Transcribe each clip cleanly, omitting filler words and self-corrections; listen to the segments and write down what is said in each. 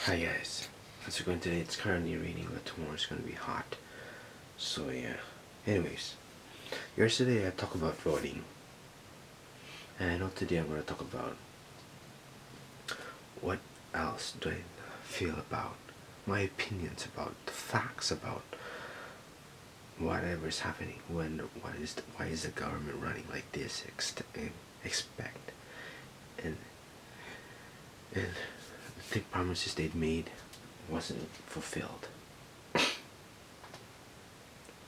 Hi guys, how's it going today? It's currently raining, but tomorrow it's gonna be hot. So yeah. Anyways, yesterday I talked about voting, and I know today I'm gonna talk about what else do I feel about my opinions about the facts about whatever is happening. Why is the government running like this? Expect and and the promises they'd made wasn't fulfilled.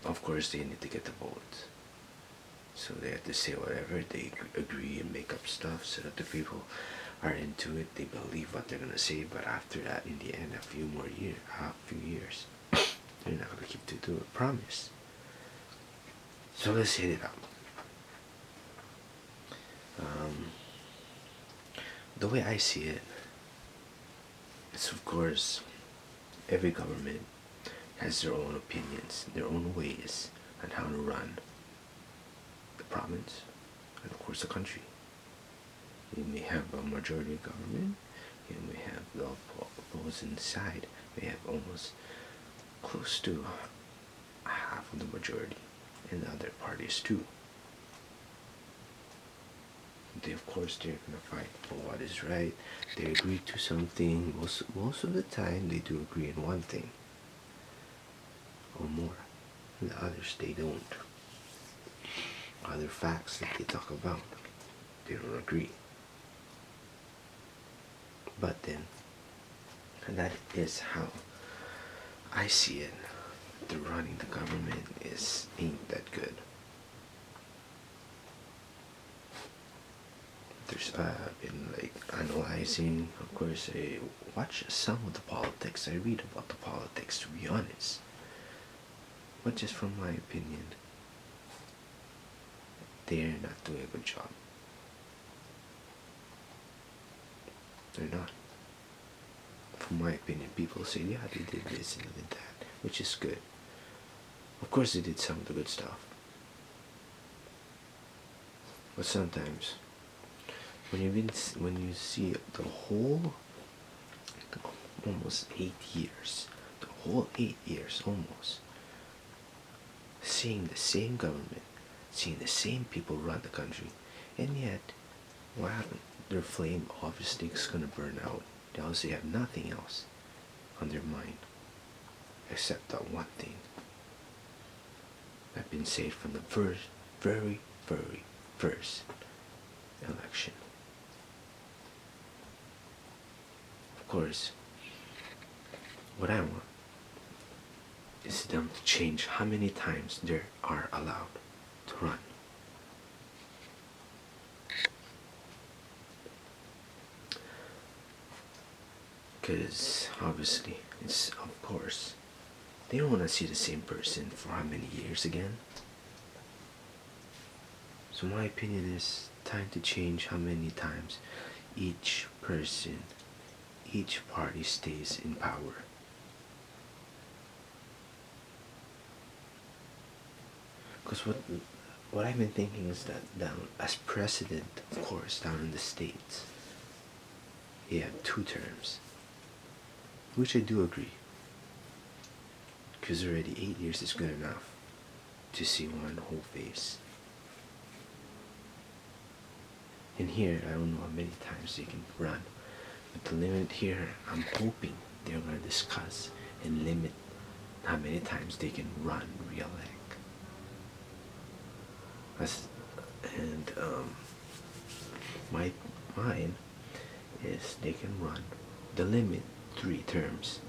Of course, they need to get the votes. So they have to say whatever, they agree and make up stuff so that the people are into it, they believe what they're gonna say, but after that, in the end, a few years, they're not gonna keep to a promise. So let's hit it up. Um, the way I see it, it's of course, every government has their own opinions, their own ways on how to run the province, and of course the country. You may have a majority government, you may have the opposing side, may have almost close to half of the majority, and the other parties too. They, of course, they're gonna fight for what is right. They agree to something. Most of the time, they do agree on one thing or more. And the others, they don't. Other facts that they talk about, they don't agree. But then, that is how I see it. The running the government ain't that good. There's been like analyzing. Of course, I watch some of the politics. I read about the politics, to be honest. But just from my opinion, they're not doing a good job. They're not. From my opinion, people say, yeah, they did this and they did that, which is good. Of course, they did some of the good stuff. But sometimes, when you see the whole, almost 8 years, the whole 8 years almost, seeing the same government, seeing the same people run the country, and yet, what happened? Their flame obviously is gonna burn out. They obviously have nothing else on their mind except that one thing that been said from the very first election. Of course, what I want is them to change how many times they are allowed to run. Because obviously, it's of course, they don't want to see the same person for how many years again. So my opinion is time to change how many times each person, each party stays in power. Because what I've been thinking is that down as president, of course, down in the States, he had 2 terms, which I do agree. Because already 8 years is good enough to see one whole face. And here, I don't know how many times they can run. But the limit here, I'm hoping they're going to discuss and limit how many times they can run re-elect. And mine is they can run the limit 3 terms.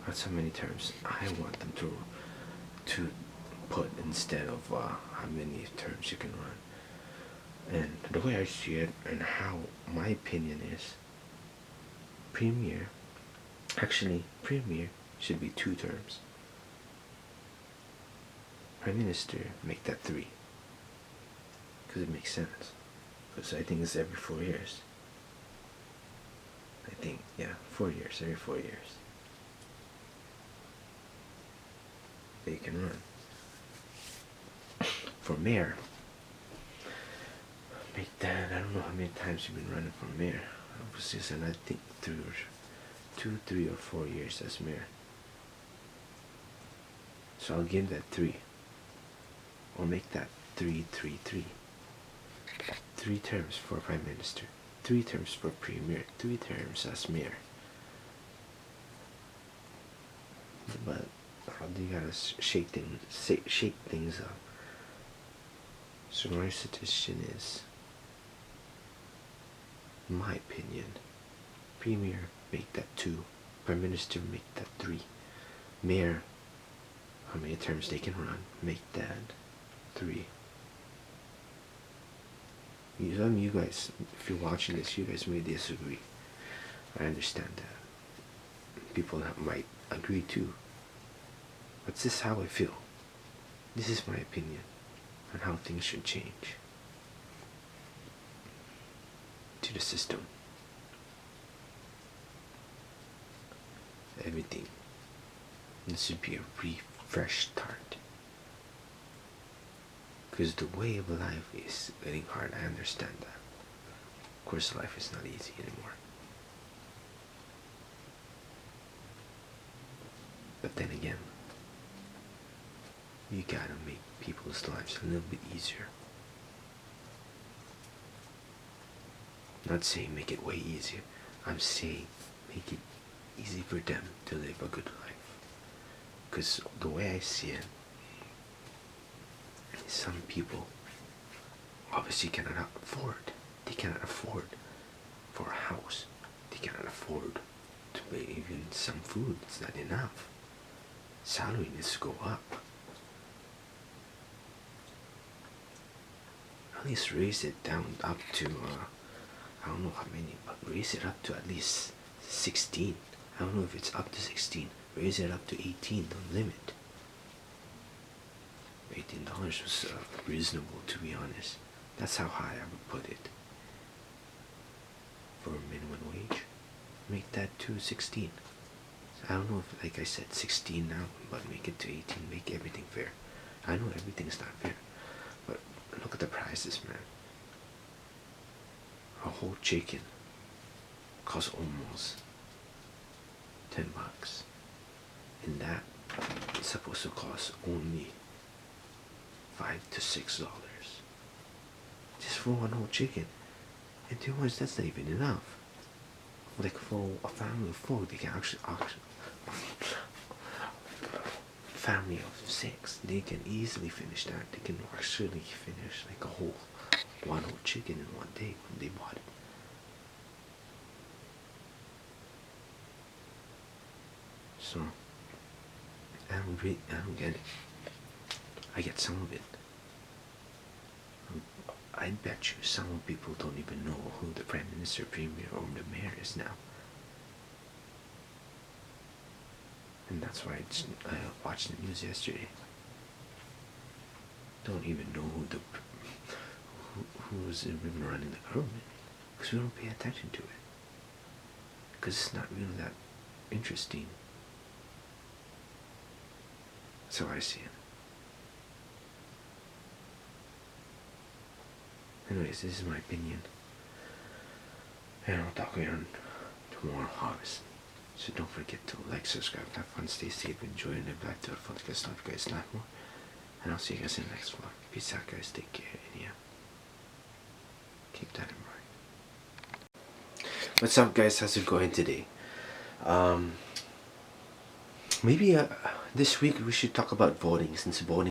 That's how many terms I want them to put instead of how many terms you can run. And the way I see it and how my opinion is, premier should be 2 terms. Prime Minister, make that 3. Because it makes sense. Because I think it's every 4 years. I think, yeah, 4 years, every 4 years. They can run. For mayor, make that, I don't know how many times you've been running for mayor. And I think 3 or 4 years as mayor. So I'll give that 3. Or make that 3-3-3. 3 terms for Prime Minister, 3 terms for Premier, 3 terms as mayor. But you gotta shake things up. So my suggestion is, in my opinion, Premier make that 2, Prime Minister make that 3, Mayor, how many terms they can run, make that 3. You guys, if you're watching this, you guys may disagree. I understand that. People that might agree too. But this is how I feel. This is my opinion on how things should change to the system. Everything. This should be a refresh start. Because the way of life is getting hard, I understand that. Of course, life is not easy anymore. But then again, you gotta make people's lives a little bit easier. I'm not saying make it way easier. I'm saying make it easy for them to live a good life. Because the way I see it, some people obviously cannot afford. They cannot afford for a house. They cannot afford to pay even some food. It's not enough. Salary needs to go up. At least raise it down up to I don't know how many, but raise it up to at least 16. I don't know if it's up to 16. Raise it up to 18, the limit. $18 was reasonable, to be honest. That's how high I would put it. For a minimum wage, make that to 16. I don't know if, like I said, 16 now, but make it to 18. Make everything fair. I know everything's not fair, but look at the prices, man. A whole chicken costs almost $10, and that is supposed to cost only $5 to $6 just for one whole chicken. And to be honest, that's not even enough. Like for a family of 4, they can actually family of 6, they can easily finish that. They can actually finish like a whole one whole chicken in one day when they bought it. So I don't get it. I get some of it. I bet you some people don't even know who the Prime Minister, Premier, or the Mayor is now. And that's why I watched the news yesterday. Don't even know who's even running the government, because we don't pay attention to it. Because it's not really that interesting. That's how I see it. Anyways, this is my opinion. And I'll talk again tomorrow, August. So don't forget to like, subscribe, have fun, stay safe, enjoy, and live back to our fun. Guys, love you guys a lot more. And I'll see you guys in the next vlog. Peace out, guys. Take care. And yeah, keep that in mind. What's up, guys? How's it going today? Maybe this week we should talk about voting, since voting